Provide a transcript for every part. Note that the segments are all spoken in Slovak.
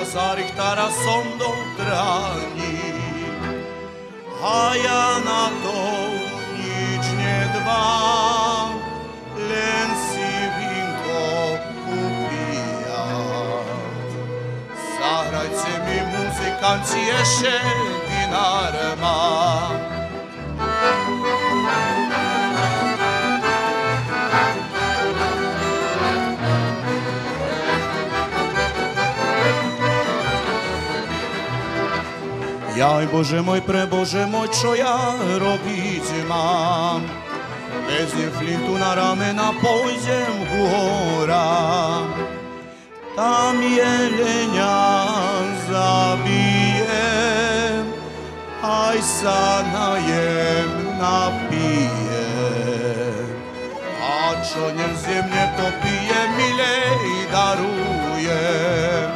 za Richtara som do dráni. A ja na to nič nedbám, len si vínko upíjam. Zahrajte mi muzikanti, ešte dinár mám. Jaj, Bože môj, prebože môj, čo ja robiť mám? Vezmem flintu na ramena, pôjdem k horám. Tam jelenia zabijem, aj sa najem, napijem. A čo nevzjem, nepopijem, milej darujem.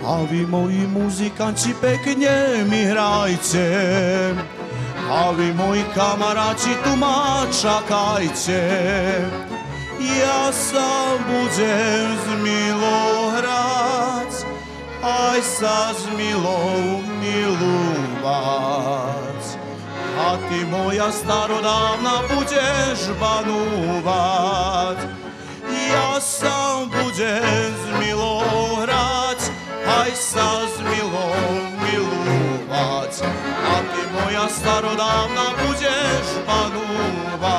A vy, moji muzikanti, pekne mi hrajte. A vy, moji kamaráti, tu ma čakajte. Ja sa budem s milou hrať, aj sa s milou milovať. A ty, moja starodávna, budeš banúvať. Ja sa budem s milou hrať, aj sa s milou milovať. A ty, moja starodávna, budeš panúvať.